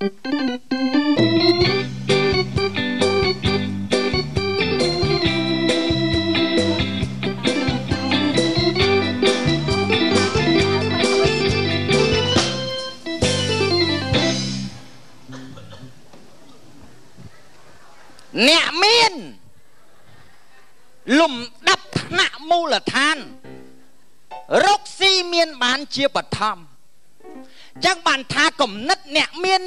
អ្នកមានលំដាប់ថ្នាក់មូលដ្ឋានរកស៊ីមានបានជាបឋមចឹងបានថាគំនិតអ្នកមាន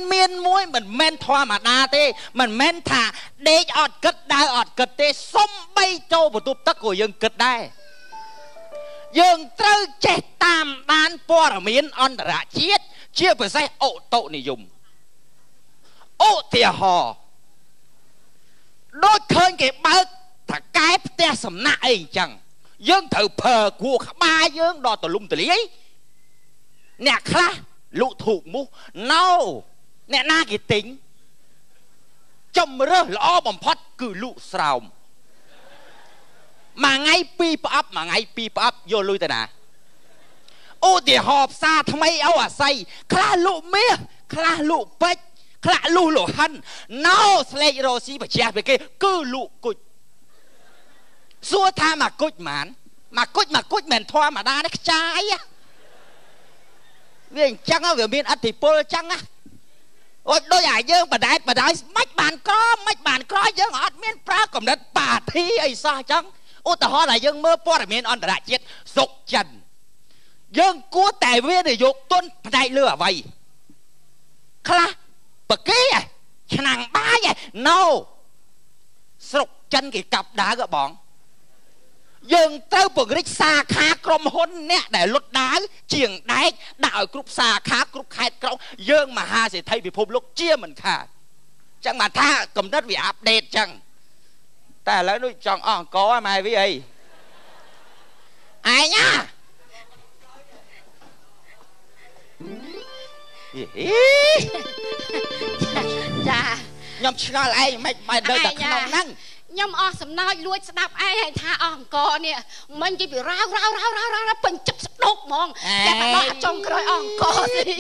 មួយមិនមែនធម្មតាទេមិនមែនថាដេកអត់គិតដើរអត់គិតទេសំបីចូលបន្ទប់ទឹកក៏យើងគិតដែរយើងត្រូវចេះតាមដានព័ត៌មានអន្តរជាតិជាពិសេសអូតូនិយមឧទាហរណ៍ដូចឃើញគេបើកតកែផ្ទះសំណាក់អីអញ្ចឹងយើងត្រូវប្រើគួរក្បាលយើងដល់ទលំទលាយអ្នកខ្លះលក់ធូបមូសណោអ្នកណាគេទិញចំរើសល្អបំផុតគឺលក់ស្រោមមួយថ្ងៃពីរប្រអប់មួយថ្ងៃពីរប្រអប់យកលុយទៅណាឧទាហរណ៍ផ្សារថ្មីអូអាស័យខ្លះលក់មាសខ្លះលក់ពេជ្រខ្លះលុះលោហិនណោស្លេករស៊ីបជាពីគេគឺលក់គុជសួរថាមកគុជហ្មងមកគុជមិនធម្មតាទេខ្ចាយវាអញ្ចឹងវាមានអធិពលអញ្ចឹងអូដូចអាយើងបដែតបដោយមិនបានក្រយើងអត់មានប្រើកំណត់បាធីអីសោះអញ្ចឹងឧទាហរណ៍ថាយើងមើលព័ត៌មានអន្តរជាតិសុកចិនយើងគួរតែវិនិយោគទុនផ្នែកលើអ្វីខ្លះបកេឆ្នាំងបាយណូស្រុកចិនគេកាប់ដាវក៏បងយើងត្រូវពង្រីកសាខាក្រុមហ៊ុនអ្នកដែលលុតដាវជាងដែកដាក់ឲ្យគ្រប់សាខាគ្រប់ខេត្តក្រុងយើងមហាសេដ្ឋីពិភពលោកជាមិនខាតចឹងបានថាកំណត់វាអាប់ដេតចឹងតែឥឡូវដូចចង់អស់អង្គរម៉ែវាអីឯងចាខ្ញុំឆ្ងល់ឯងមិនបែរទៅតែក្នុងហ្នឹងខ្ញុំអស់សំណើចលួចស្ដាប់ឯងថាអស់អង្គនេះមិញនិយាយពីរ៉ាវពេញចិត្តស្ដុកហ្មងតែបោះចុងក្រោយអស់អង្គ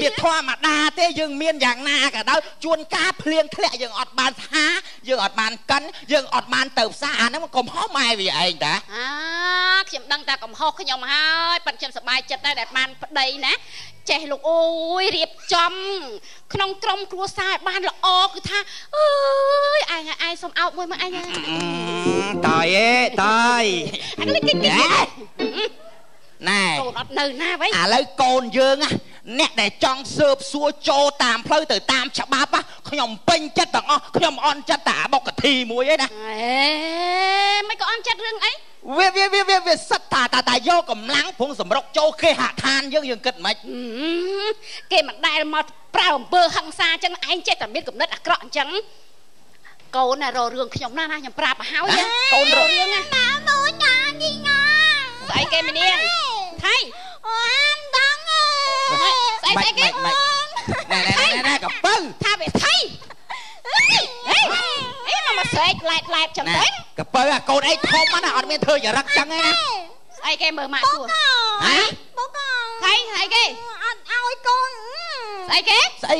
វាធម្មតាទេយើងមានយ៉ាងណាក៏ដោយជួនកាលភ្លៀងធ្លាក់យើងអត់បានថាយើងអត់បានកិនយើងអត់បានទៅផ្សារអាហ្នឹងកុំហោះម៉ែវាឯងតាខ្ញុំដឹងតែកំហុសខ្ញុំហើយប៉ិនខ្ញុំសប្បាយចិត្តដែរដែលបានប្តីណាចេះលោកអូយរៀបចំក្នុងក្រុមគ្រួសារបានល្អគឺថាអើយឯងសុំអោបមួយមកឯងតើណែកូនអត់នៅណាវិញឥឡូវកូនយើងអ្នកដែលចង់ស៊ើបសួរចូលតាមផ្លូវទៅតាមច្បាប់ខ្ញុំពេញចិត្តទាំងអស់ខ្ញុំអន់ចិត្តតែបុកកធីមួយឯណាមិនក៏អន់ចិត្តរឿងអីវាសិតតាយកកម្លាំងព្រោះសម្រុកចូលគេហដ្ឋានយើងគិតមិនគេមិនដែលមកប្រើអំពើហិង្សាអញ្ចឹងឯងចេះតែមានគំនិតអាក្រក់អញ្ចឹងកូនណារករឿងខ្ញុំណាខ្ញុំប្រាប់ឲ្យហើយកូនរករឿងណាមួយណាញីណាស្អីគេមីនាងថៃអូនដឹងស្អីគេណែកពៅថាវាថៃមកស្រែកឡែតចឹងទៅកពើកូនអីធំណាអត់មានធ្វើចរិតចឹងឯណាស្អីគេមើលម៉ាក់សួរបងថៃស្អីគេអត់ឲ្យកូនស្អីគេស្អី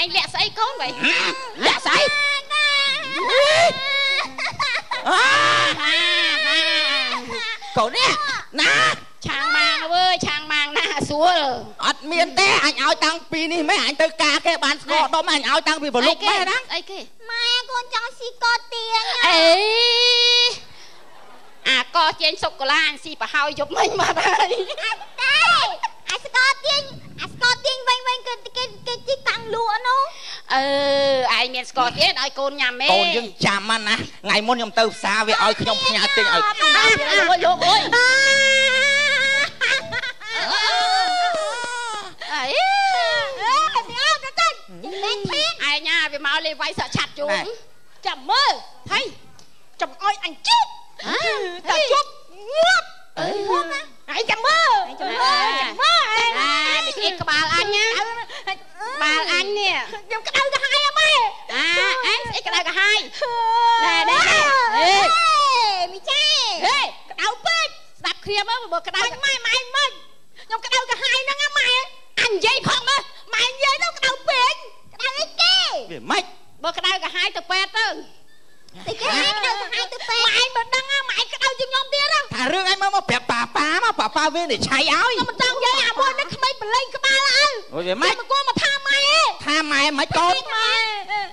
ឯងលាក់ស្អីកូនវិញលាក់ស្អីកូននេះណាឆាងម៉ាងអើយឆាងម៉ាងណាស្រួលអត់មានទេអញឲ្យតាំងពីនេះម៉ែអញទៅការគេបានស្គាល់ដុំអញឲ្យតាំងពីប្រលុកម៉ែណាអីគេម៉ែកូនចង់ស៊ីកោទៀងអេអាកោជែងសុកកូឡាអញស៊ីប្រហើយយប់មិញមកហើយអត់ទេអាស្កោទៀងវិញគេជីតាំងលក់នោះឯងមានស្កោទៀងឲ្យកូនញ៉ាំទេកូនយើងចាំណាថ្ងៃមុនខ្ញុំទៅផ្សារវាឲ្យខ្ញុំផ្ញើទិញឲ្យលោកអើយឯងវាមកលេវាយសក់ឆាត់ជូនចាំមើលហីចាំអោយអញជប់តែជប់ងាប់ណាឯងចាំមើលវិធីក្បាលអញណាក្បាលអញនេះខ្ញុំក្តៅកាហាយអមែឯងស្អីក្តៅកាហាយណែមីចាក្តៅពេកស្ដាប់គ្រាមមើលក្តៅម៉ែមិនខ្ញុំក្តៅកាហាយហ្នឹងម៉ែអញនិយាយផងមើលម៉ែនិយាយទៅក្តៅ ប៉ាវានេះឆៃឲ្យមិនចង់និយាយអាមួយនេះក្មេងបលេងក្បាលអើអូយវាម៉េចមកគួរមកថាម៉ែថាម៉ែមិនកូន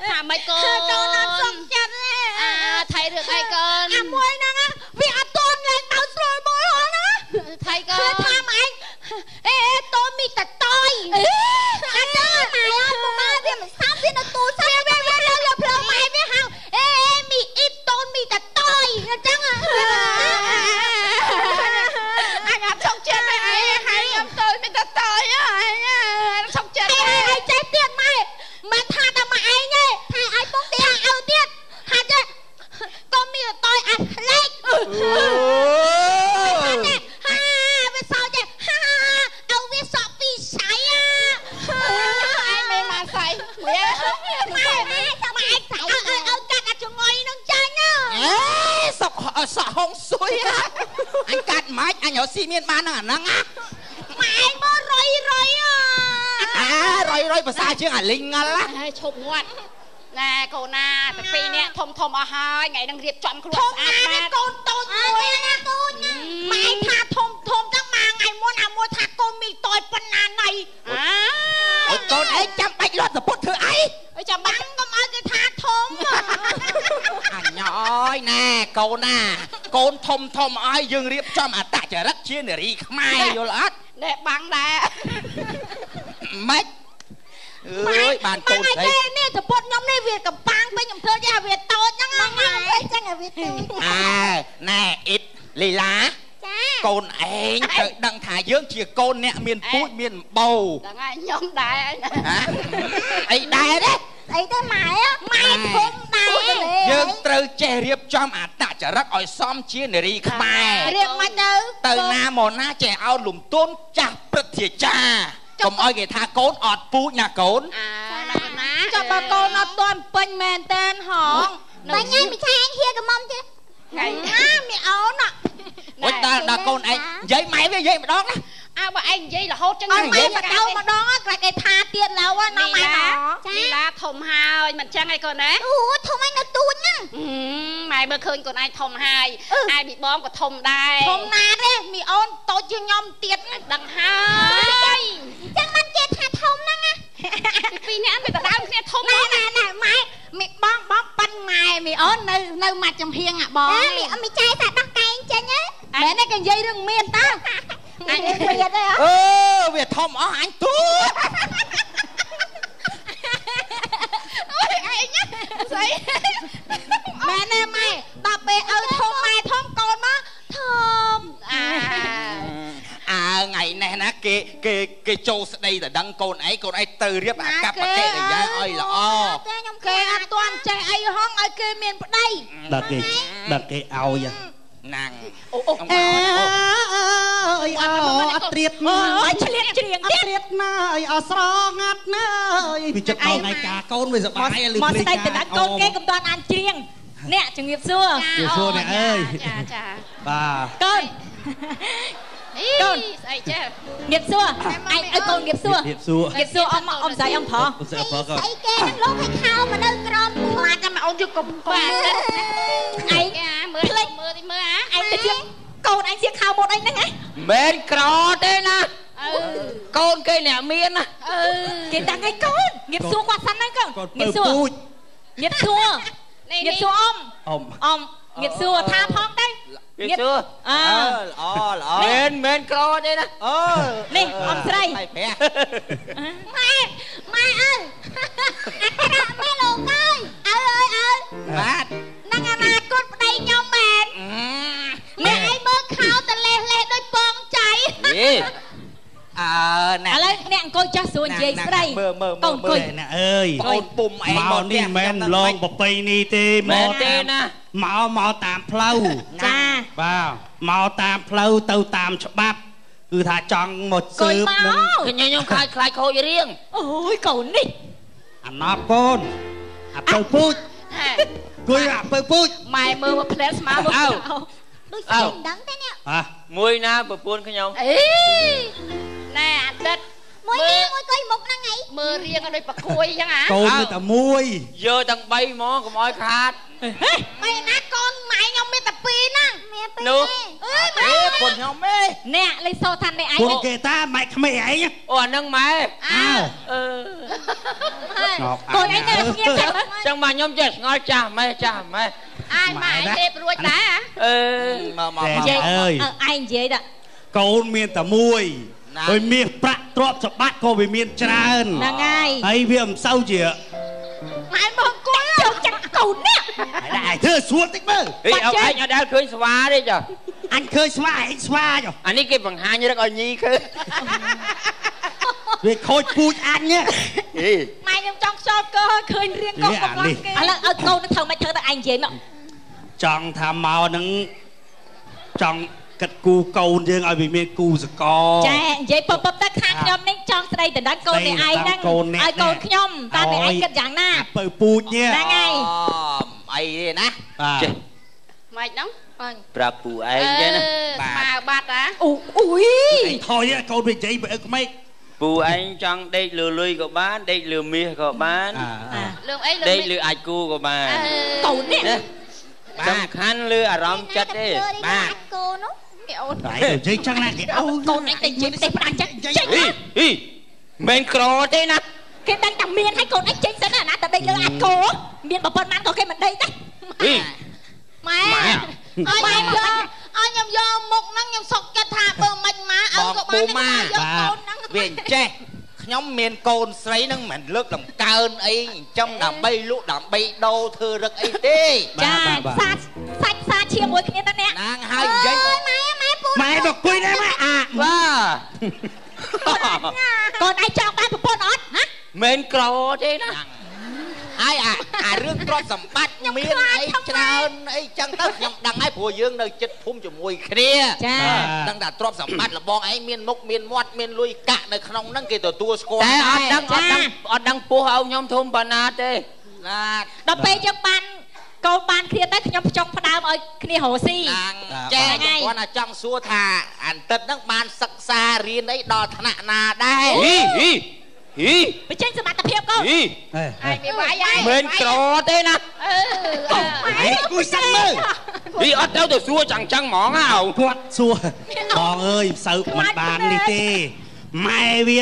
ថាម៉េចកូនកូនអត់សុខចិត្តទេថៃរឿងអីកូនអាមួយហ្នឹងវាអត់តន់ឡើងដល់ស្រួលមកហ៎ណាថៃកូនថាម៉ែអេតូនមីតតយអត់ចឹងម៉ែអត់មកវាមិនស្ដាប់វានៅទូសាវាលើផ្លូវម៉ែវាហៅអេមីអ៊ីតូនមីតតយអញ្ចឹងអញអត់សុខចិត្តទេអីហើយខ្ញុំតូចមីតតយសុខចិត្តទេអីចេះទៀតម៉ែមិនថាតែម៉ែឯងទេថាឲ្យពុកទៀតឲ្យទៀតហាត់ទេកុំមីតតយអាលេខអូហាវាសោចេះហាឲ្យវាសក់ពីស្អីឯងមិនមកស្អីម៉ែចាំម៉ែឯងស្អីឲ្យកាត់អាចងុយនឹងចាញ់អេសក់ហងស៊ុយអញកាត់ម៉េចអញរកស៊ីមានបានហ្នឹងអាហ្នឹងម៉ែឯងមករយរយភាសាជាងអាលីងងល់ហើយឈប់ងាត់ណែកូនណាតែពីរនាក់ធំអស់ហើយថ្ងៃហ្នឹងរៀបចំខ្លួនស្អាតបាត់កូនតូចមួយណាកូនម៉ែថាធំចឹងមកថ្ងៃមុនអាមួយថាកូនមីតូចប៉ុណ្ណាណៃអូកូនអីចាំបាច់លាត់សពុតធ្វើអីចាំបាំងកុំឲ្យគេថាធំអញអើយណែកូនណាកូនធំឲ្យយើងរៀបចំអត្តចរិតជានារីខ្មែរយល់អត់ណែបាំងដែរម៉េចអើយបានកូនស្រីនេះសពុតខ្ញុំនេះវាកំប៉ាំងពេញខ្ញុំធ្វើជាវាតូចហ្នឹងហ្នឹងចឹងវាតូចណែអ៊ីតលីឡាកូនឯងត្រូវដឹងថាយើងជាកូនអ្នកមានពូជមានបោដឹងហើយខ្ញុំដែរអីដែរទេអីទេម៉ែធំដែរយើងត្រូវចេះរៀបចំអត្តចរិតឲ្យសមជានារីខ្មែររៀបមិនទៅណាមកណាចេះឲ្យលំទោនចាស់ព្រឹទ្ធាចារ្យកុំឲ្យគេថាកូនអត់ពូជណាកូនណាចាំបើកូនអត់ទាន់ពេញមែនតែនហងតែញ៉ៃមិនឆាអញហៀកមុំទេថ្ងៃណាមីអូនអូយដល់កូនឯងនិយាយម៉ែវានិយាយម្ដងណាបើឯងនិយាយរហូតចឹងអត់មានម្ដងខ្លាចគេថាទៀតឡូវណាម៉ែលីឡាធំហើយមិនចឹងឯងកូនណាអូធំឯងនៅទូចហ្នឹងម៉ែមើលឃើញកូនឯងធំហើយឯងប៊ីបងក៏ធំដែរធំណាស់ទេមីអូនតូចជាងខ្ញុំទៀតដឹងហើយចឹងមិនគេថាធំហ្នឹងណាពីរនាក់វាដដើមគ្នាធំណាម៉ែមីបងប៉ាន់ម៉ែមីអូននៅមាត់ចំហៀងអាបងមីចៃថាដោះកែងចេញហ៎មែនទេគេនិយាយរឿងមានតើអញមានទេវាធំអស់អញទូអូយឯងស្អីមែនទេម៉ែដល់ពេលឲ្យធំម៉ែធំកូនមកធំថ្ងៃនេះណាគេចូលស្ដីតែដឹងកូនឯងទៅរៀបអាកប្បកិរិយាឲ្យល្អគេអត់ទាន់ចេះអីហងឲ្យគេមានប្តីដឹកគេឲ្យណាំងអើយអត់ត្រៀតអើយឆ្លៀតច្រៀងអត់ត្រៀតណាអើយអស្រងាត់ណាអើយពីចិត្តដល់ថ្ងៃការកូនវាសប្បាយលឺភ្លេងមកស្ដេចទៅដាក់កូនគេកំតាន់អានច្រៀងអ្នកជំរាបសួរអ្នកអើយចាបាទកូនស្អីចេះញៀបសួរឯងឲ្យកូនញៀបសួរអ៊ំស្រីអ៊ំប្រុសស្អីគេនឹងលោកឲ្យខោមកនៅក្រមមួយអាចតែមកអូនយកកំបាក់ឯងមើលទីមើលឯងទៅជាកូនឯងជាខោម៉ូតអីហ្នឹងហ៎មែនក្រទេណាកូនគេអ្នកមានណាគេដឹងឲ្យកូនញៀបសួរគាត់សិនហ្នឹងកូនញៀបសួរញៀបសួរអ៊ំញៀបសួរថាផងទៅញៀបសួរល្អមែនក្រទេណានេះអ៊ំស្រីហើយប្រាម៉ែអើយម៉ែលោកអើយបាទនឹងអនាគតប្តីខ្ញុំមែនអ្នកឯងមើលខោតលេះដូចពងចៃណាឥឡូវអ្នកអង្គុយចាស់ស្រួលនិយាយស្ដីកូនអង្គុយអ្នកអើយកូនពុំឯងមកនេះមិនមែនឡងប្រពៃនេះទេមកទេណាមកតាមផ្លូវចាបាទមកតាមផ្លូវទៅតាមច្បាប់គឺថាចង់មកស៊ើបនឹងខ្ញុំខ្លាចខូចរៀងអូយកូននេះអាណប់កូនអាពៅពូជគួយអាពៅពូជម៉ែមើលមកផ្លែស្មាមកដូចស្គាល់ដឹងទេនេះមួយណាប្រពន្ធខ្ញុំអេណែអាដិតមួយកុយមុខហ្នឹងឯងមើលរៀងដូចប្រគួយអញ្ចឹងហ៎កូនតែមួយយកទាំង3ហ្មងកុំឲ្យខាតម៉ែណាកូនម៉ែខ្ញុំមានតែ2ហ្នឹង នោះអេកូនខ្ញុំឯង nè lấy so than này ai ពួកគេតាម៉ែក្មេងឯង អូអានឹងម៉ែ cô ấy nè nghe chẳng ចឹងមកខ្ញុំចេះឆ្ងល់ចាស់ម៉ែ ai mà ai đẹp ruột đá hả មក anh dễ đó កូនមានតែមួយហើយមាសប្រាក់ទ្រព្យសម្បត្តិក៏វាមានច្រើន là ngay ហើយវាមិនសូវជា ai mà cô đâu chẳng cầu nè ហើយដែរធ្វើស្រួលតិចមើល អីអត់អត់ដែលឃើញស្វាទេចា អញឃើញស្វាឯងស្វាចុះ អានេះគេបង្ហាញរឹកឲ្យញីឃើញ វាខូចពូជអញ mày em trong so cơ khơi riêng con của con kia à là ở câu nó thằng mày thơ là anh dễ mà ចង់ថាមកនឹងចង់កាត់គូកូនយើងឲ្យវាមានគូសកល ចានិយាយពពតខាងខ្ញុំនេះចង់ស្ដីដណ្ដឹងកូននេះឯងហ្នឹងឲ្យកូនខ្ញុំតើអ្នកឯងគិតយ៉ាងណា ពៅពូជនេះ ហ្នឹងហើយ អីទេណា mày nóng ប្រាប់ពូឯងចឹងណា mà bát á អូយ ថយកូនវានិយាយបើក្មេង ពូឯងចង់ដេកលឺលុយក៏បានដេកលឺមាសក៏បាន lương ấy ដេក lương លឺអាចគូក៏បាន កូននេះ សំខាន់លឺអារម្មណ៍ចិត្តទេបាទ cô nó mẹ ôn តែនិយាយចឹងណាគេអូ កូនឯងតែនិយាយតែផ្ដាច់ចេញ អីមិនក្រទេណា គេដឹងតែមានឲ្យកូនឯងចេញសិនណាតែដេកលើអាចគោមានប្រពន្ធបានក៏គេមិនដេកដែរ ម៉ែឲ្យខ្ញុំយកមុខហ្នឹងខ្ញុំសុកចិត្តថាបើមិនមកឲ្យក៏បានយកកូនហ្នឹង វាចេះខ្ញុំមានកូនស្រីហ្នឹងមិនលើកដំកើងអីអញ្ចឹងដើម្បីលក់ដើម្បីដោធ្វើរឹកអីទេ ចាសាច់សាជាមួយគ្នាទៅអ្នក ណាងហើយនិយាយ ម៉ែពូ ម៉ែមកគួយដែរម៉ែអា បាទ កូនឯងចង់បានប្រពន្ធអត់ហ៎ មិនក្រទេណាហើយអារឿងទ្រព្យសម្បត្តិមានអីច្រើនអីចឹងទៅខ្ញុំដឹងហើយព្រោះយើងនៅចិត្តភូមិជាមួយគ្នា ចា ដឹងថាទ្រព្យសម្បត្តិរបស់ឯងមានមុខមានមាត់មានលុយកាក់នៅក្នុងហ្នឹងគេទទួលស្គាល់តែអត់ដឹងពោះឲ្យខ្ញុំធំប៉ុណ្ណាទេណា ដល់ពេលយើងបានកូនបានគ្នាទៅខ្ញុំចង់ផ្ដើមឲ្យគ្នារស់ស៊ី ចាខ្ញុំគាត់ថាចង់សួរថាអន្តិតហ្នឹងបានសិក្សារៀនអីដល់ថ្នាក់ណាដែរបញ្ចេញសមត្ថភាពកូន ai bị vãi ai មិនក្រទេណា ឯងគួយសាំមើល អត់ទៅសួរចឹងហ្មងហៅ គាត់សួរបងអើយសើមិនបាននេះទេម៉ែវា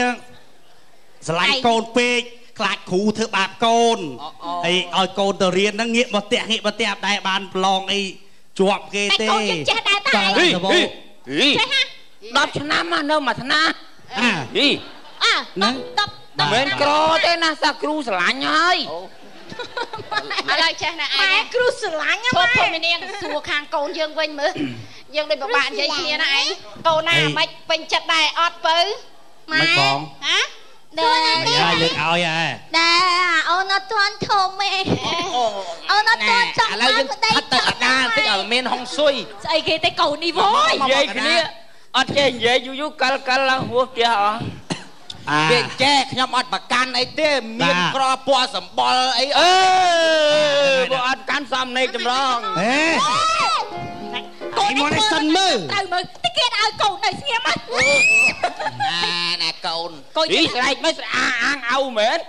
ស្រឡាញ់កូនពេកខ្លាចគ្រូធ្វើបាបកូនហើយឲ្យកូនទៅរៀនហ្នឹងងាកមកផ្ទះដែរបានប្រឡងអីជាប់គេទេ កូនយើងចេះដែរតែ ចេះ10ឆ្នាំនៅមួយថ្នាក់ហ្នឹងមិនក្រទេណាសាគ្រូស្រឡាញ់ហើយ ឥឡូវចេះណាឯង ម៉ែគ្រូស្រឡាញ់ណា ឈប់ពុំនាងសួរខាងកូនយើងវិញមើលយើងដូចពិបាកនិយាយគ្នាណាឯងកូនណាមិនពេញចិត្តដែរអត់បើម៉ែហ៎ ដែរ ហើយលើកឲ្យហ៎ ដែរអូនអត់ទាន់ធំទេអូនអត់ទាន់ចង់ ឥឡូវយើងផិតទៅអាដាបន្តិចឲ្យមានហុងស៊ុយ ស្អីគេទេកូននេះវយ និយាយគ្នាអត់ចេះនិយាយយូរកាលឡើងហួសផ្ទះអស់គេចេះខ្ញុំអត់ប្រកាន់អីទេមានក្រពណ៌សម្បល់អីបើអត់កាន់សំណេកចម្រង កូនមកនេះសិនមើលត្រូវមើលតិចគេឲ្យកូននៅស្ងៀមមកណាកូននេះស្រែកមិនស្អាអាងអោមែន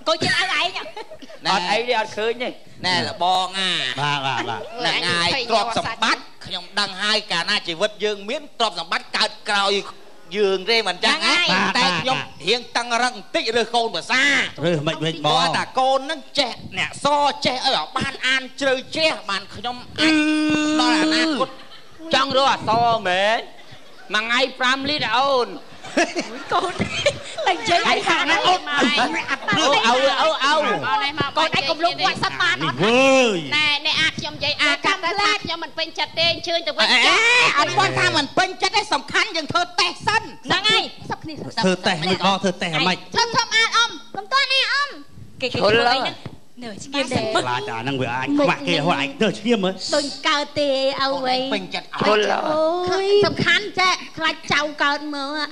កូនជិះឲ្យឯងអត់អីទេអត់ឃើញទេណែលបងបាទហ្នឹងហើយទ្រព្យសម្បត្តិខ្ញុំដឹងហើយកាលណាជីវិតយើងមានទ្រព្យសម្បត្តិកើតក្រោយយើងទេមិនចឹងណាតែខ្ញុំរៀងតឹងរឹងបន្តិចរើសកូនភាសារើសមិនវិញបងគាត់ថាកូនហ្នឹងចេះអ្នកសចេះឲ្យបានអានជ្រៅជ្រះបានខ្ញុំអាចដល់អនាគតចង់រកអសមែនមួយថ្ងៃ5លីត្រអូនកូនតែនិយាយឲ្យខាងណាអូនអូកូនឯងកុំលុបវត្តសត្វបានអត់ណែអ្នកអាចខ្ញុំនិយាយអាកាត់តែថាខ្ញុំមិនពេញចិត្តទេអញ្ជើញទៅវិញចា អត់គាត់ថាមិនពេញចិត្តទេសំខាន់យើងធ្វើតេស្តសិន ហ្នឹងហើយសឹកគ្នា ធ្វើតេស្តមិនអស់ធ្វើតេស្តហ្មង ធំអានអមកុំតន់អានអមគេធ្វើអីហ្នឹងនៅស្ងៀមដែរខ្លាចអាហ្នឹងវាអាចខ្វាក់គេហួរឯងទៅស្ងៀមមើលដូចកើតទេឲ្យវិញពេញចិត្តអត់អូយសំខាន់ចេះខ្លាចចៅកើតមើលឲ្យ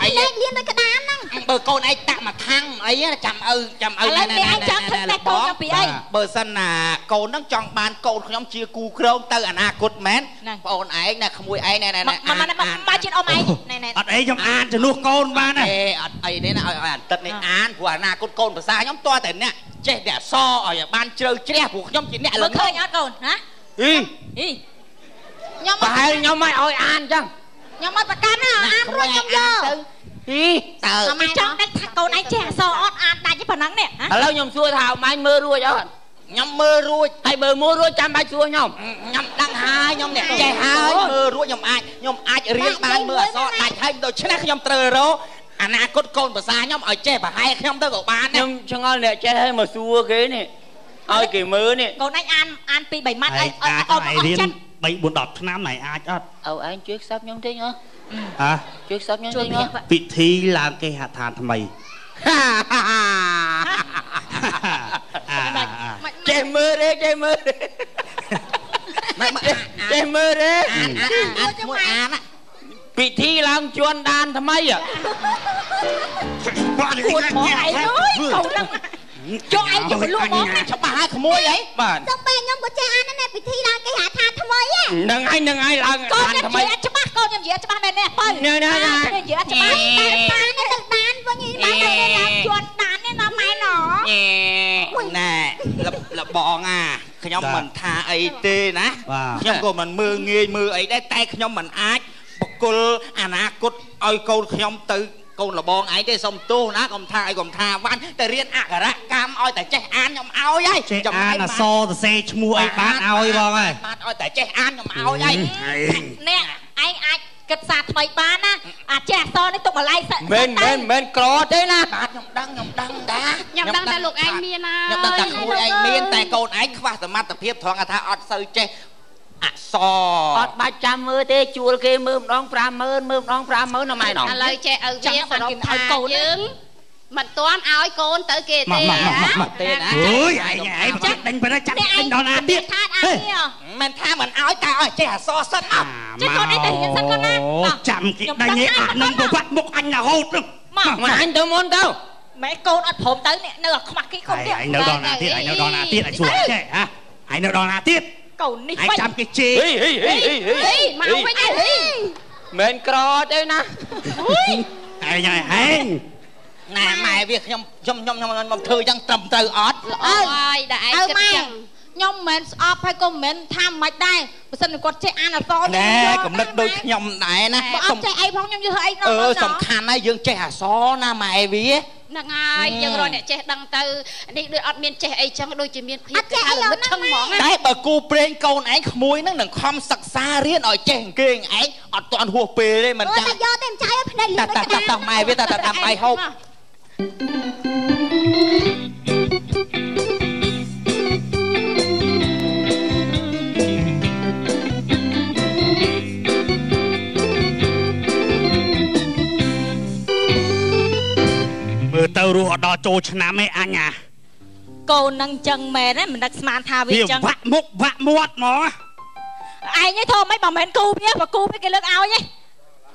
ហើយលេខលៀននៅក្តារហ្នឹងបើកូនឯងតាក់មកខាងអីចាំឲ្យណែឯងចាំធ្វើតែកូនពីអីបើសិនណាកូនហ្នឹងចង់បានកូនខ្ញុំជាគូក្រងទៅអនាគតមែនបងអូនឯងណាក្មួយឯងណែមកជិតអមឯងអត់អីខ្ញុំអានជំនួសកូនបានទេអត់អីទេណាឲ្យអន្តិតនេះអានព្រោះអនាគតកូនភាសាខ្ញុំតតែអ្នកចេះតែអសឲ្យបានជ្រៅជ្រះព្រោះខ្ញុំជាអ្នកលើឃើញអត់កូនណា ខ្ញុំ ប្រហែលខ្ញុំមិនឲ្យអានចឹង ខ្ញុំអត់ប្រកាន់ណាអានរួចខ្ញុំយក ទៅ ខ្ញុំចង់ដឹងថាកូនឯងចេះអក្សរអត់អានដាច់ទេប៉ុណ្ណឹងនេះ ឥឡូវខ្ញុំសួរថាអញមើលរួចអត់ខ្ញុំមើលរួចហើយបើមើលរួចចាំបាច់សួរខ្ញុំដឹងហើយខ្ញុំអ្នកចេះហើយមើលរួចខ្ញុំអាចរៀនបានមើលអក្សរដាច់ហើយដូច្នេះខ្ញុំត្រូវរកអនាគតកូនភាសាខ្ញុំឲ្យចេះប្រហែលខ្ញុំទៅក៏បានខ្ញុំឆ្ងល់អ្នកចេះហើយមកសួរគេនេះឲ្យគេមើលនេះ កូនឯងអានពី3ម៉ាត់អីអត់រៀន3 4 10ឆ្នាំណៃអាចអត់ ឪឯងជួយខ្សឹបខ្ញុំតិចហ៎ ជួយខ្សឹបខ្ញុំតិចហ៎ ពិធីឡើងគេហដ្ឋានថ្មី ចេះមើលទេចេះមើលទេចេះមើលទេអានពិធីឡើងជួនដានថ្មីបាទគួរមកឯងអើយកូនហ្នឹងចូលឯងយកលក់មកច្បាស់ហើយក្មួយអីបាទចុះពេលខ្ញុំក៏ចេះអានដែរពិធីឡើងគេហៅថាថ្មីហ្នឹងហើយឡើងអានថ្មីកូនខ្ញុំនិយាយច្បាស់កូនខ្ញុំនិយាយច្បាស់មែនទេបើនិយាយច្បាស់តែបានទៅដានវិញបានទៅឡើងជួនដាននេះណាម៉ែណណែលបងខ្ញុំមិនថាអីទេណាខ្ញុំក៏មិនមើលងាយមើលអីដែរតែខ្ញុំមិនអាចបកគលអនាគតឲ្យកូនខ្ញុំទៅកូនលបងឯងទេសុំទោសណាកុំថាអីកុំថាវ៉ាន់តែរៀនអក្សរកម្មឲ្យតែចេះអានខ្ញុំឲ្យហើយចាំអានអក្សរសរសេរឈ្មោះអីបានឲ្យបងហើយបានឲ្យតែចេះអានខ្ញុំឲ្យហើយអ្នកឯងអាចគិតសារថ្មីបានណាអាចចេះអក្សរនេះទុកបល័យមិនក្រទេណាបាទខ្ញុំដឹងដែរខ្ញុំដឹងតែលោកឯងមានហើយខ្ញុំដឹងតែខ្លួនឯងមានតែកូនឯងខ្វះសមត្ថភាពត្រង់ថាអត់សូវចេះអក្សរអត់បាច់ចាំមើលទេជួលគេមើលម្ដង 50000 មើលម្ដង 50000ណាម៉ែណោះឥឡូវចេះឪវាសរុបថាយើងមិនទាន់ឲ្យកូនទៅគេទេទេណាអូយឯងចាក់ដេញបើចាក់ដេញដល់ណាទៀតមិនថាមិនឲ្យតែឲ្យចេះអក្សរសិនអត់ចេះកូនឯងទៅរៀនសិនកូនណាចាំគេដេញអានឹងប្រវត្តិមុខអញរហូតមកអញទៅមុនទៅម៉ែកូនអត់ព្រមទៅនៅខ្មាស់គេកូនទៀតឯងនៅដល់ណាទៀតឯងនៅដល់ណាទៀតឯងសួរចេះហ៎ឯងនៅដល់ណាទៀតកូននេះឯងចាំគេជេរមកវិញឯងមិនក្រទេណាឯងហែងណែម៉ែវាខ្ញុំធ្វើយ៉ាងត្រឹមត្រូវអត់អើយដែលឯងគិតចឹងខ្ញុំមិនមែនស្អប់ហើយក៏មិនមែនថាមិនដែរបើសិនគាត់ចេះអានអក្សរណែកំណត់ដូចខ្ញុំដែរណាបើអត់ចេះអីផងខ្ញុំយល់អីសំខាន់ហើយយើងចេះអក្សរណាម៉ែវាហ្នឹងហើយយើងរកអ្នកចេះដឹងទៅនេះដូចអត់មានចេះអីចឹងដូចជាមានភាពចេះអីលឹកឈឹងហ្មងតែបើគូព្រេងកូនឯងក្មួយហ្នឹងនឹងខំសិក្សារៀនឲ្យចេះគេឯងអត់ទាន់ហួសពេលទេមិនចាំយកទេមិនចាយឲ្យភ្នែកលឿនតាម៉ែវាតាដាំបាយហូបមើលទៅរស់អត់ដល់ចូលឆ្នាំឯអញកូននឹងចឹងមែនទេមិនដឹកស្មានថាវាចឹងវាក់មុខវាក់មាត់ហ្មងឯងឯងធំមិនបើមិនគូវាបើគូវាគេលើកឲ្យឯង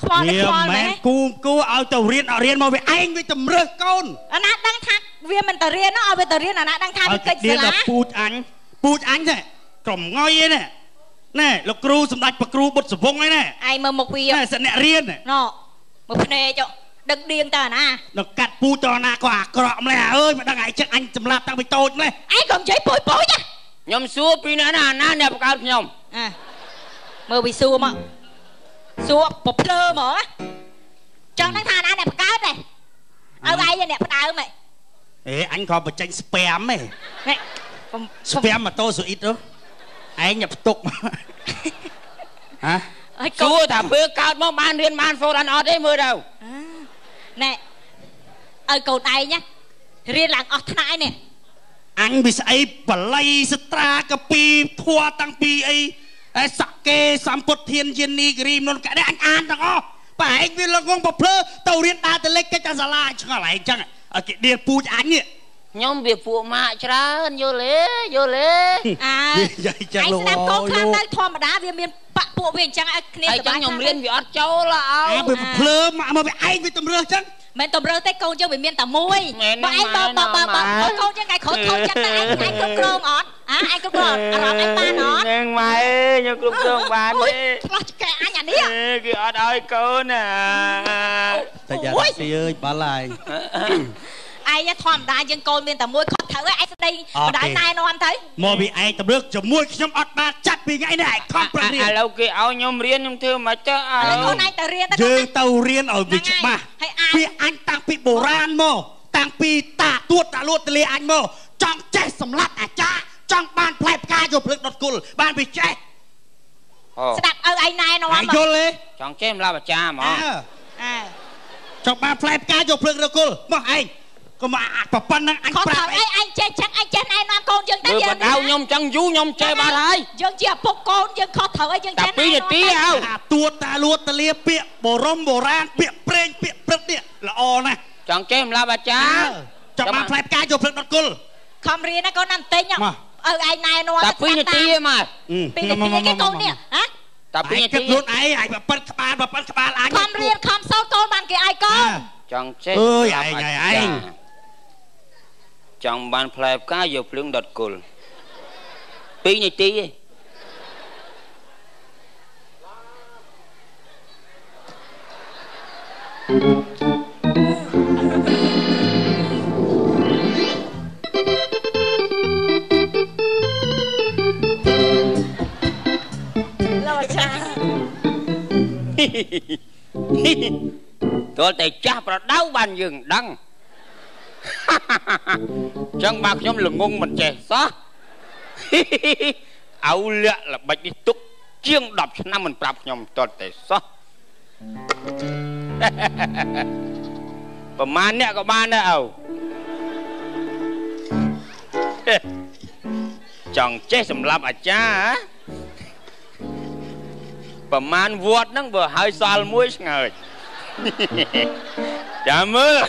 ខ្វល់នេះខ្វល់មែនគូឲ្យទៅរៀនអត់រៀនមកវាឯងវាតម្រើសកូនអាណាដឹងថាវាមិនទៅរៀនឲ្យវាទៅរៀនអាណាដឹងថាវាកិច្ចសាលាពូជអញទេក្រុមងុយឯណែលោកគ្រូសម្ដេចប្រគ្រូបុត្រសវងឯណែឯងមើលមុខវាណែសិនអ្នករៀនណ៎មើលភ្នែកដឹកដៀងតើណាដល់កាត់ពូតណាក៏អាក្រក់ម្លេះអើយមិនដឹងឯងចឹងអញសម្លាប់តាំងពីតូចម្លេះឯងកុំនិយាយពូចខ្ញុំសួរពីណាណាអ្នកបង្កើតខ្ញុំមើលវិសួរមកសួរប្រភ្លើហ្មងចង់ដឹងថាណាអ្នកបង្កើតទេឲ្យឯងអ្នកផ្ដើមអញក៏បញ្ចេញស្ពាមឯងស្ពាមម៉ូតូស៊ូអ៊ីតឯងញ៉ាំផ្ទុកហ៎សួរថាពេលកើតមកបានរៀនបានសូត្រអត់ទេមើលទៅណែឲ្យកូនឯងណារៀនឡើងអស់ថ្នាក់នេះអញវាស្អីបល័យសត្រាកពីធัวតាំងពីអីសក្កេសម្ពុទ្ធធានយានីគិរីមនកដេអញអានទាំងអស់បើឯងវាលងងប្រភ្លើទៅរៀនដើរទៅលេខកិច្ចសាលាឆ្ងល់ឯងចឹងឲ្យគេដៀលពូជអញនេះខ្ញុំវាពួកម៉ាក់ច្រើនយល់ទេឯងស្ដាប់កូនខ្លះទៅធម្មតាវាមានបាក់ពួកវាអញ្ចឹងឲ្យគ្នាទៅបានខ្ញុំរៀនវាអត់ចូលឲ្យវាភ្លើមកវាឯងវាតម្រើសចឹងមិនតម្រើសទេកូនយើងវាមានតែមួយបើឯងបើកូនយើងឯងខូចចឹងតែឯងគ្រប់គ្រងអត់ឯងគ្រប់គ្រងអារម្មណ៍ឯងបានអត់នឹងម៉ែខ្ញុំគ្រប់គ្រងបានទេឆ្លោះឆ្កែអញអានេះគេអត់ឲ្យកូនណាតែយ៉ាទីអើយបាល់ហើយឯងធម្មតាយើងកូនមានតែមួយគាត់ thử ai sẽ đi đại nay nó anh thấy mua bị ai tập nước chấm muối chấm ọt ba chặt vì ngày này không phải riêng lâu kia áo nhom riêng nhom thưa mà chứ con này tàu riêng dương tàu riêng ở vị trí ba vì anh tăng bị bổ ran mô tăng bị tạ tuột tạ luột tê anh mô trong chạy sầm lát à cha trong ban plei ca vô lực đột cùl ban bị chạy đặt anh này nó anh vô lên trong chạy là bà cha mà trong ban plei ca vô lực đột cùl mà anh có mà bà phân năng anh khó thở anh chết anh nó con dân vừa bắt đầu nhom trắng vú nhom chơi ba thái dân chia phục con dân khó thở ấy dân chết anh tí ao tuột tạ luột tê lia bịa bổ rôm bổ ran bịa preng bịa prất địa là o này trong chạy là bà cha trong ban plei ca vô lực đột cùl không riêng nó con nằm tính nhá anh này nó tập pin tí mà pin cái con nè hả tập pin tí luôn ấy anh bà phân các bạn anh không riêng không sao con bạn kia ai con trong chết ơi anh trong ban plei ca vô lực đột cùl pin tí tôi tay cha và đau bàn dừng đăng chẳng bạc nhóm là ngung mình trẻ xó áo lẹ là bạch đi túc chiêng đọc cho năm mình bạc nhóm tôi tay xó và mà nè có ba nè ảo chẳng chết sầm lạp à cha và man vuột nó vừa hơi xal muối ngời chả mơ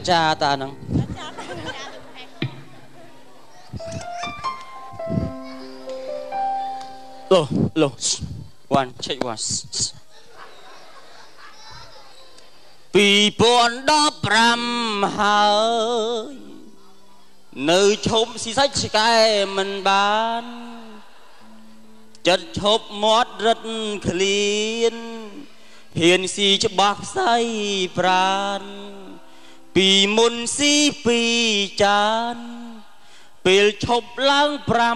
cha ta nâng Lô one check one 2015ហើយនៅឈប់ស៊ីសាច់ឆ្កែមិនបានចិត្តឈប់មាត់រឹតឃ្លានហ៊ានស៊ីច្បាស់ផ្សៃប្រានពីមុនស៊ី2ចានពេលឈប់ឡើង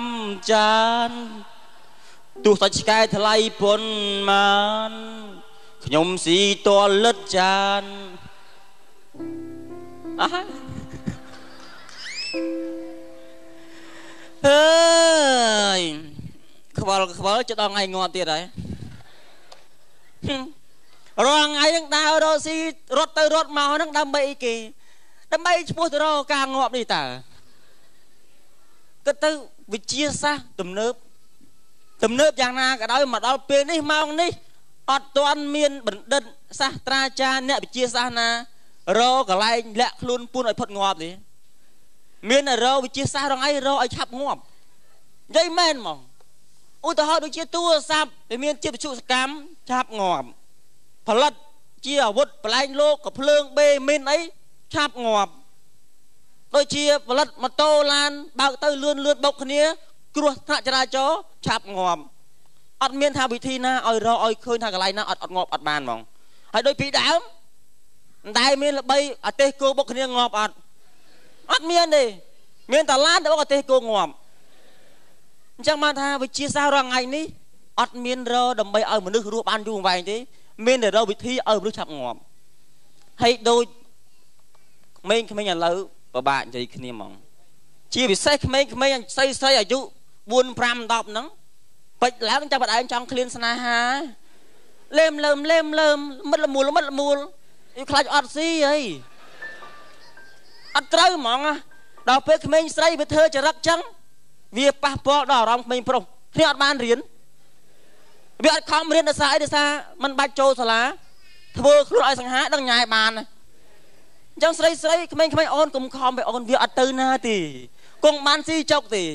5ចានទោះសាច់ឆ្កែថ្លៃប៉ុន្មានខ្ញុំស៊ីតលិតចានអើយខ្វល់ចិត្តដល់ថ្ងៃងាប់ទៀតហើយរងថ្ងៃនឹងដើររកស៊ីរត់ទៅរត់មកហ្នឹងដើម្បីអីគេដើម្បីឈ្មោះទៅរកការងាប់នេះតើគិតទៅវិទ្យាសាស្ត្រទំនើបយ៉ាងណាក៏ដោយមកដល់ពេលនេះម៉ោងនេះអត់ទាន់មានបណ្ឌិតសាស្ត្រាចារ្យអ្នកវិទ្យាសាស្ត្រណារកកន្លែងលាក់ខ្លួនពួនឲ្យផុតងាប់ទេមានតែរកវិទ្យាសាស្ត្ររងអីរកឲ្យឆាប់ងាប់និយាយមែនហ្មងឧទាហរណ៍ដូចជាទូរស័ព្ទដែលមានជាបច្ចេកកម្មឆាប់ងាប់ផលិតជាអាវុធបលែងលោកក៏ភ្លើងបេមីនអីឆាប់ងាប់ដូចជាផលិតម៉ូតូឡានបើកទៅលឿនបុកគ្នាគ្រោះថ្នាក់ចរាចរណ៍ឆាប់ងាប់អត់មានថាវិធីណាឲ្យរកឲ្យឃើញថាកន្លែងណាអត់ងាប់អត់បានហ្មងហើយដូចពីដើមតែមានល្បីអាទេសគោបុកគ្នាងាប់អត់មានទេមានតែឡានតែបុកអាទេសគោងាប់អញ្ចឹងបានថាវិទ្យាសាស្ត្ររាល់ថ្ងៃនេះអត់មានរកដើម្បីឲ្យមនុស្សរស់បានយូរអង្វែងទេមានតែរកវិធីឲ្យមនុស្សឆាប់ងាប់ហើយដូចក្មេងៗឥឡូវពិបាកនិយាយគ្នាហ្មងជាពិសេសក្មេងៗស្រីអាយុ4 5 10ហ្នឹងពេចឡើងចាំបដឯងចង់ឃ្លានស្នេហាលេមមិត្តល្មូលយខ្លាចអត់ស៊ីអីអត់ត្រូវហ្មងដល់ពេលក្មេងស្រីវាធ្វើចរិតចឹងវាប៉ះពាល់ដល់អារម្មណ៍ក្មេងប្រុសគ្នាអត់បានរៀនវាអត់ខំរៀនដោយសារអីដោយសារมันបាច់ចូលសាលាធ្វើខ្លួនឲ្យសង្ហាដឹងញ៉ាយបានអញ្ចឹងស្រីក្មេងអូនកុំខំទៅអូនវាអត់ទៅណាទេគង់បានស៊ីចុកទេ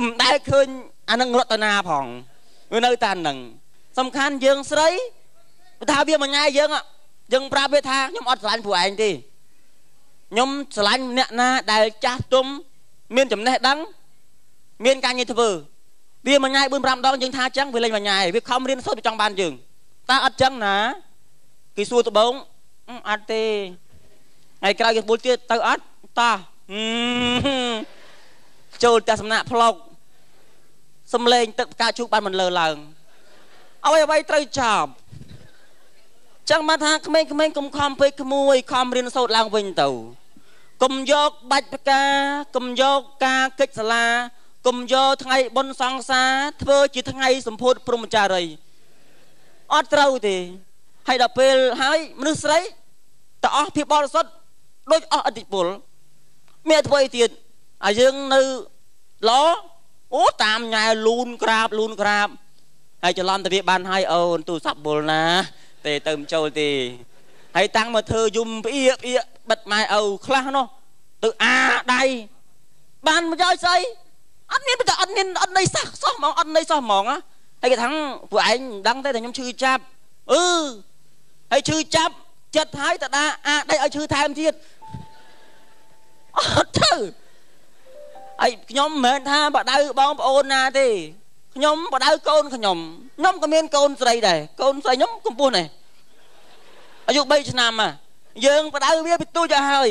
មិនដែលឃើញអានឹងរត់ទៅណាផងវានៅតែហ្នឹងសំខាន់យើងស្រី ថាវាមួយញ៉ៃយើងយើងប្រាប់វាថាខ្ញុំអត់ស្រឡាញ់ពួកឯងទេខ្ញុំស្រឡាញ់អ្នកណាដែលចាស់ទុំមានចំណេះដឹងមានការងារធ្វើវាមួយញ៉ៃ 4-5 ដងយើងថាចឹងវាលេងមួយញ៉ៃវាខំរៀនសូត្រវាចង់បានយើងតើអត់ចឹងណាគេសួរត្បូងអត់ទេហើយក្រោយគេបុលទៀតទៅអត់តោះចូលតែសំណាក់ផ្លុកសំលេងទឹកផ្កាឈូកបានមិនលើឡើងអ្វីត្រូវចប់ចឹងមកថាក្មេងៗកុំខំពេកក្មួយខំរៀនសូត្រឡើងវិញទៅកុំយកបាច់ផ្កាកុំយកការកិច្ចសាលាកុំយកថ្ងៃបុណ្យសង្សារធ្វើជាថ្ងៃសម្ពោធព្រហ្មចារីអត់ត្រូវទេហើយដល់ពេលហើយមនុស្សស្រីតអស់ភាពបរិសុទ្ធដូចអស់ឥទ្ធិពលមានធ្វើអីទៀតឲ្យយើងនៅល្អអូតាមញ៉ែលូនក្រាបហើយច្រឡំទៅវាបានហើយអូនទូរស័ព្ទបុលណាទេទៅមិនចូលទេហើយតាំងមកធ្វើយំផ្អៀកបិទម៉ែឪខ្លះនោះទៅអាដៃបានមកយកស្អីអត់មានអត់ន័យសោះហ្មងអត់ន័យសោះហ្មងហើយគេថាពួកឯងមិនដឹងទេតែខ្ញុំឈឺចាប់ហើយឈឺចាប់ចិត្តហើយតដាអាដៃឲ្យឈឺថែមទៀតអត់ទៅហើយខ្ញុំមិនមែនថាបដៅបងប្អូនណាទេខ្ញុំបដៅកូនខ្ញុំក៏មានកូនស្រីដែរកូនស្រីខ្ញុំកំពុះនេះអាយុ3ឆ្នាំយើងបដៅវាពីទូចទៅហើយ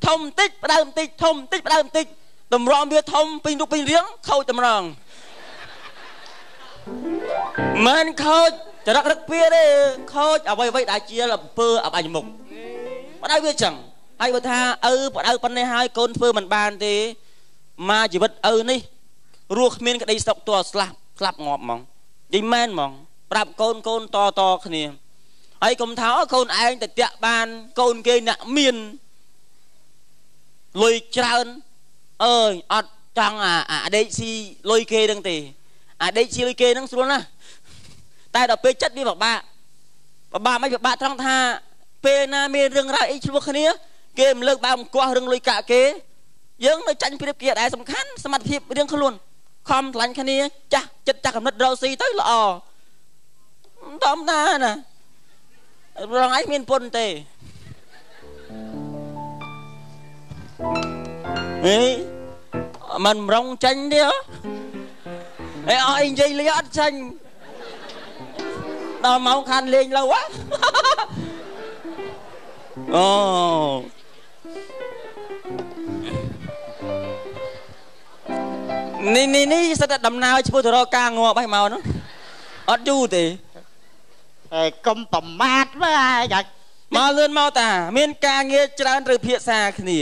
ធំបន្តិចបដៅបន្តិចធំបន្តិចបដៅបន្តិចតម្រាំវាធំពេញរូបពេញរាងខូចតម្រងមិនខូចចរិតរឹកពីទេខូចអ្វីដែលជាអំពើអបាញ់មុខបដៅវាចឹងហើយបើថាបដៅប៉ុណ្ណេះហើយកូនធ្វើមិនបានទេមកជីវិតនេះរស់គ្មានក្តីសុខទោះស្លាប់ងាប់ហ្មងនិយាយមែនហ្មងប្រាប់កូនតគ្នាហើយកុំថាកូនឯងទៅតាក់បានកូនគេអ្នកមានលុយច្រើនអត់ចង់អាដេកស៊ីលុយគេហ្នឹងទេអាដេកស៊ីលុយគេហ្នឹងស្រួលណាស់តែដល់ពេលចិត្តវាពិបាកមិនពិបាកត្រង់ថាពេលណាមានរឿងរ៉ាវអីឆ្លោះគ្នាគេមិនលើកបើអង្គោះរឿងលុយកាក់គេយើងនៅចាញ់ព្រៀបជាដែរសំខាន់សមត្ថភាពរៀងខ្លួនខំឆ្លាញ់គ្នាចាស់ចិត្តចាស់កំណត់រកស៊ីទៅល្អធម្មតាណារងឯងមានពុនទេមិនរងចាញ់ទេអើយនិយាយលេងអត់ចាញ់ដល់មកខានលេងlâu quáនេះសិតតែដំណើរឈ្មោះទៅរកការងាប់ហើយមកនោះអត់យូរទេហើយកុំប្រមាថមើលយ៉ាមកលឿនមកតាមានការងារច្រើនត្រូវភាសាគ្នា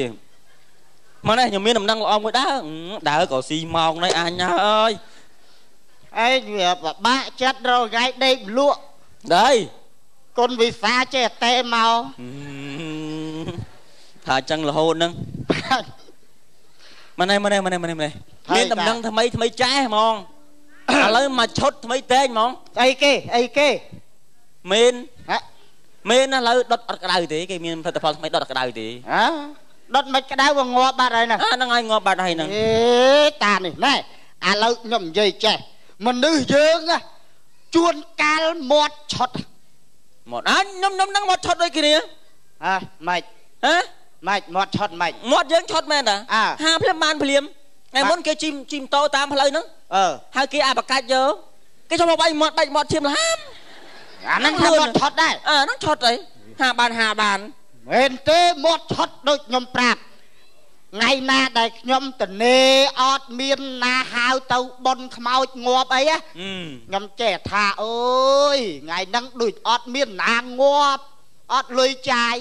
មកនេះខ្ញុំមានដំណឹងល្អមួយដើរក៏ស៊ីម៉ោងនេះអញអើយឯងវាពិបាកចិត្តរកថ្ងៃដេកលក់ដែរគុណវិសាចេះតែមកថាចឹងរហូតហ្នឹងមកនេះមានដំណឹងថ្មីចាស់ហ្មងឥឡូវមកឈុតថ្មីតែងហ្មងអីគេមានឥឡូវដុតអត់ក្តៅទេគេមានផលិតផលថ្មីដុតអត់ក្តៅទេដុតមិនក្តៅវាងាប់បាត់ហើយណាហ្នឹងហើយងាប់បាត់ហើយហ្នឹងតានេះណែឥឡូវខ្ញុំនិយាយចេះមនុស្សយើងជួនកាលមាត់ឆុតមាត់ខ្ញុំហ្នឹងមាត់ឆុតដូចគ្នាម៉េចម៉េចមាត់ឆុតម៉េចមាត់យើងឆុតមែនតាហាភ្លាមបានភ្លាមថ្ងៃមុនគេជីមតោតាមផ្លូវហ្នឹងហើយគេបកាច់យកគេចូលមកបែកមាត់ឈាមលហាមអាហ្នឹងថាមាត់ឆុតដែរហ្នឹងឆុតអីហាបានមែនទេមាត់ឆុតដូចខ្ញុំប្រាប់ថ្ងៃណាដែលខ្ញុំតនេអត់មានណាហៅទៅបនខ្មោចងាប់អីខ្ញុំចេះថាអើយថ្ងៃហ្នឹងដូចអត់មានណាងាប់អត់លុយចាយ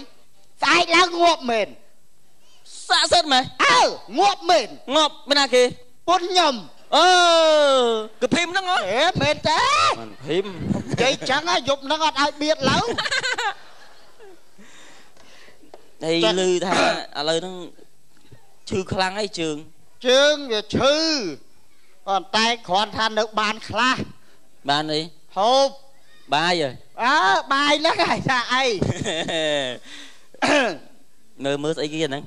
ស្អែកឡើងងាប់មែនសាក់សិតមែនងាប់មែនងាប់មិនណាគេពុនខ្ញុំគឺភីមហ្នឹងមែនទេមិនភីមនិយាយចឹងយប់ហ្នឹងអត់ឲ្យបៀតឡើងហើយឮថាឥឡូវហ្នឹងឈឺខ្លាំងអីជើងវាឈឺប៉ុន្តែគ្រាន់ថានៅបានខ្លះបានអីហូបបាយបាយហ្នឹងហើយថាអីមើលស្អីគេហ្នឹង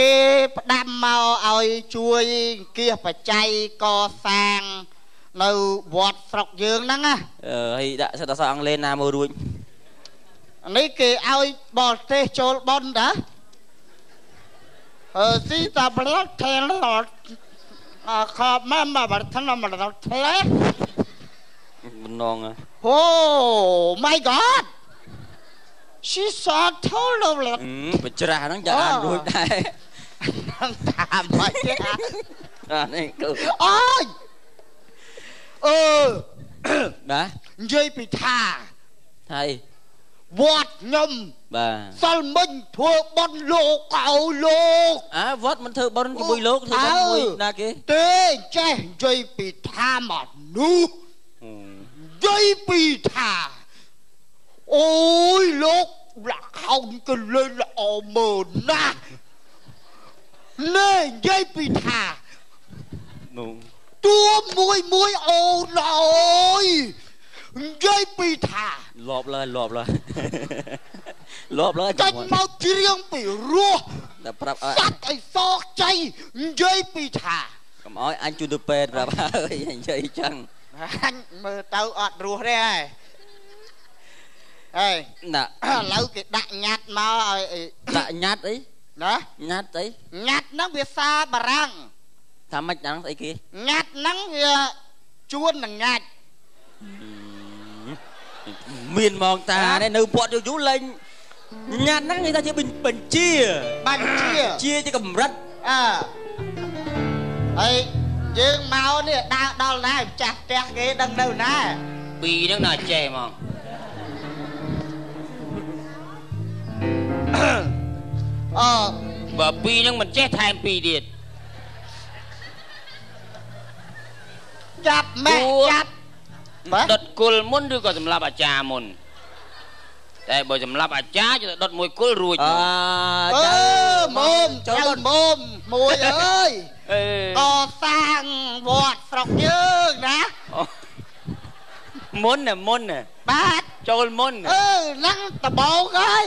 គេផ្ដាំមកឲ្យជួយគៀសបច្ច័យកសាង នៅវត្តស្រុកយើងហ្នឹងណាហើយដាក់សិតអសអង់គ្លេសណាមើលរួចនេះគេឲ្យបរទេសចូលបនតាស៊ីតាប្លត់ថែលខបម៉ាំបាត់ថ្នាំមកដល់ថ្លេបំណងអូ my god she saw told of បច្រាស់ហ្នឹងចាអានរួចដែរតាមមកទេអានេះគឺអូយណានិយាយពីថាហើយវត្តខ្ញុំ បាទសិលមិញធ្វើបន់លោកឲ្យលោកវត្តមិនធ្វើបន់ជាមួយលោកធ្វើបន់មួយណាគេទេចេះនិយាយពីថាមកនោះនិយាយពីថាអូយលោកលាក់ហោនក៏លេងល្អមើលណាស់នេះនិយាយពីថានោះទួមួយអូនអើយនិយាយពីថាលបឡើយចាច់មកជ្រៀងពីរស់តែប្រាប់ឲ្យសាច់ឲ្យសោកចៃនិយាយពីថាកុំឲ្យអញជួយទៅពេទ្យប្រាប់ហើយនិយាយចឹងអញមើលទៅអត់រស់ទេហើយណាឥឡូវគេដាក់ញ៉ាត់មកឲ្យដាក់ញ៉ាត់អីណាញ៉ាត់អីញ៉ាត់ហ្នឹងវាសាបារាំងថាម៉េចហ្នឹងស្អីគេញ៉ាត់ហ្នឹងវាជួននឹងញ៉ាច់មានហ្មងតានេះនៅពាត់យូរលេងញ៉ាត់ហ្នឹងគេថាជាបញ្ជាជាកម្រិតហើយយើងមកនេះដើរដល់ណាម្ចាស់ផ្ទះគេដឹងនៅណាពីរហ្នឹងណាចេះហ្មងបើពីរហ្នឹងមិនចេះថែមពីរទៀតចាប់ម៉ែចាប់ដុតគុលមុនឬក៏សម្រាប់អាចារ្យមុនតែបើសម្រាប់អាចារ្យ就ដុតមួយគុលរួចមុំចូលមុំមួយអើយកសាងវត្តស្រុកយើងណាមុនបាទចូលមុនហ្នឹងដបងហើយ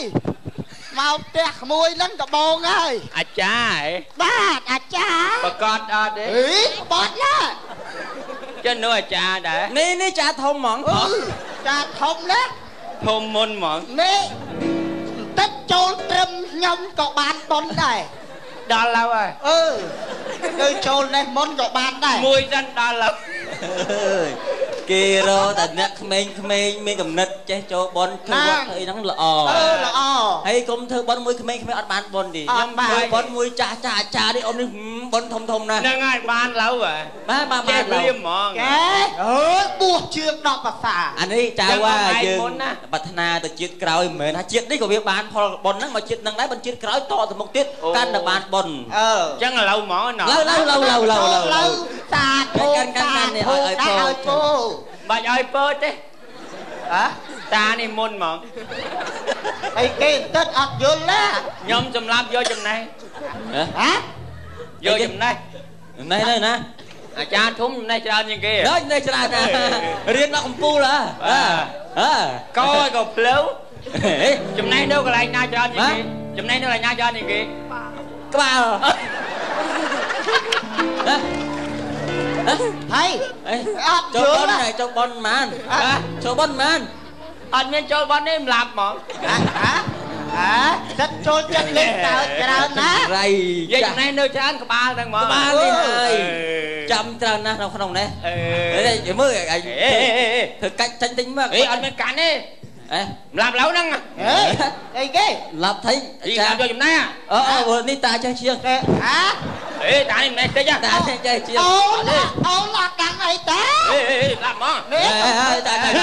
មកផ្ទះក្មួយហ្នឹងដបងហើយអាចារ្យបាទអាចារ្យប្រកាសអត់ទេបត់ណាចឹងនៅអាចារ្យដែរនេះចាធំហ្មងចាធំណាធំមុនហ្មងនេះតិចចូលត្រឹមខ្ញុំក៏បានបនដែរដល់ហើយទៅចូលនេះមុនក៏បានដែរមួយសិនដល់ហើយគេរកតែអ្នកក្មេងមានកំណត់ចេះចូលបនធ្វើវត្តអីហ្នឹងល្អហើយកុំធ្វើបនមួយក្មេងអត់បានបនទេខ្ញុំធ្វើបនមួយចាស់អាចារ្យនេះអ៊ំនេះបនធំណាស់ហ្នឹងហើយបានឡូវបាទចេះព្រាមហ្មងបួសជឿង10ភាសាអានេះចៅថាយើងប្រាថ្នាទៅជាតិក្រោយមិនមែនថាជាតិនេះក៏វាបានផលបនហ្នឹងមកជាតិហ្នឹងដែរបើជាតិក្រោយតទៅមុខទៀតកាន់តែបានបនអញ្ចឹងឥឡូវហ្មងណាឡូវតាកាន់នេះឲ្យពោបាច់ឲ្យពោទេតានេះមុនហ្មងអីគេទឹកអត់យល់ណាខ្ញុំសម្រាប់យកចំណេះយកចំណេះណាអាចារ្យធំចំណេះច្រើនជាងគេចំណេះច្រើនណារៀនដល់កំពូលកោឲ្យក៏ភ្លៅចំណេះនៅកន្លែងណាច្រើនជាងគេចំណេះនៅកន្លែងណាច្រើនជាងគេក្បាលហើយអត់ចូលបនហើយចូលបនម៉ានចូលបនម៉ានអត់មានចូលបននេះម្លាប់ហ្មងចិត្តចូលចិត្តលេងតើច្រើនណារៃនិយាយចំណេះនៅច្រើនក្បាលទាំងហ្មងក្បាលនេះហើយចាំច្រើនណាស់នៅក្នុងនេះមើលអញធ្វើកាច់ចេញមកអត់មានកាច់ទេម្លាប់ឡូវហ្នឹងអីគេឡាប់ថៃចាយកចំណេះនេះតាចេះជាងតានេះមិនតិចតាចេះជាងអូនអត់ដឹងអីតាឡាប់ហ្មងតាហ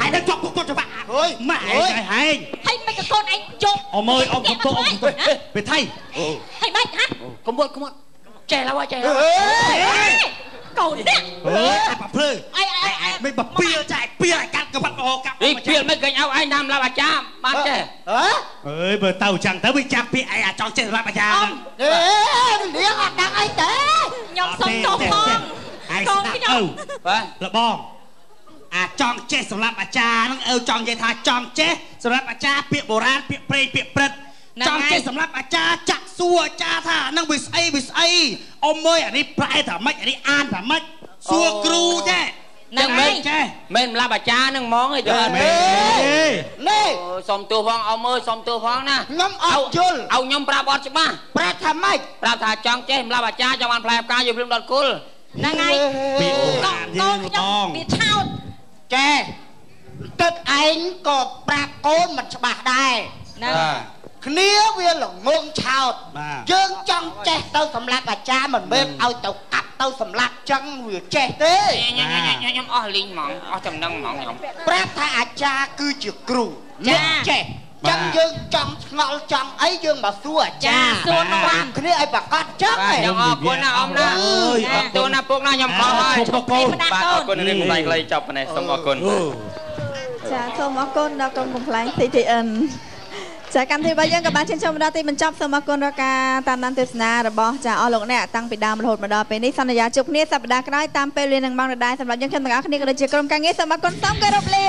ើយដល់ចុកគាត់ច្បាស់អើយម៉ែឯងហែងហើយមិនកូនឯងជុកអមើយអមកំពុកពេលថៃហើយបាច់ហាកុំចេះហើយកូននេះអាបាភ្លើមិនបពីលចែកពីលឲ្យកាត់ក្បាត់អកាប់ពីលមិនឃើញឲ្យឯងតាមឡាប់អាចារ្យបានចេះអើយបើទៅចឹងទៅវាចាប់ពីឯងអាចង់ចេះឡាប់អាចារ្យហ្នឹងនាងអត់ដឹងអីទេខ្ញុំសុំទោសផងកូនខ្ញុំបាទលបងអាចង់ចេះសម្រាប់អាចារ្យហ្នឹងចង់និយាយថាចង់ចេះសម្រាប់អាចារ្យពាក្យបុរាណពាក្យព្រេងពាក្យព្រឹត្ត ចង់ចេះសម្រាប់អាចារ្យចាក់សួរអាចារ្យថានឹងវាស្អីអ៊ំមើលអានេះប្រែថាម៉េចអានេះអានថាម៉េចសួរគ្រូចេះនឹងមិនចេះមិនសម្រាប់អាចារ្យនឹងហ្មងឯងទៅនេះសុំទោសផងអ៊ំមើលសុំទោសផងណាខ្ញុំអត់យល់ឲ្យខ្ញុំប្រាប់អត់ច្បាស់ប្រាប់ថាម៉េចប្រាប់ថាចង់ចេះសម្រាប់អាចារ្យចង់បានផ្លែផ្កាយកព្រមដល់គុលហ្នឹងហើយពីអូនយើងបងវាឆោតចេះទឹកឯងក៏ប្រាប់កូនមិនច្បាស់ដែរហ្នឹងគ្នាវាល្ងងឆោតយើងចង់ចេះទៅសម្រាប់អាចារ្យមិនមែនឲ្យទៅកាប់ទៅសម្រាប់ចឹងវាចេះទេខ្ញុំអស់លីងហ្មងអស់ចំណឹងហ្មងខ្ញុំប្រាប់ថាអាចារ្យគឺជាគ្រូចាចេះចឹងយើងចង់ឆ្ងល់ចង់អីយើងមកសួរអាចារ្យសួរនោះគ្នាឲ្យប្រកាសចឹងខ្ញុំអរគុណណាអ៊ំណាអរគុណណាពុកណាខ្ញុំខំហើយបាទអរគុណនេះផ្សាយខ្លីចប់ប៉ុណ្ណេះសូមអរគុណចាសូមអរគុណដល់ក្រុមកំប្លែង TTN ចាកម្មវិធីរបស់យើងក៏បានឈានចូលមកដល់ទីបញ្ចប់សូមអរគុណដល់ការតាមដានទស្សនារបស់ចាអស់លោកអ្នកតាំងពីដើមរហូតមកដល់ពេលនេះសន្យាជួបគ្នាសប្តាហ៍ក្រោយតាមពេលវេលានឹងម៉ោងដដែលសម្រាប់យើងខ្ញុំទាំងអស់គ្នាក៏ដូចជាក្រុមការងារសូមអរគុណសូមគោរពលា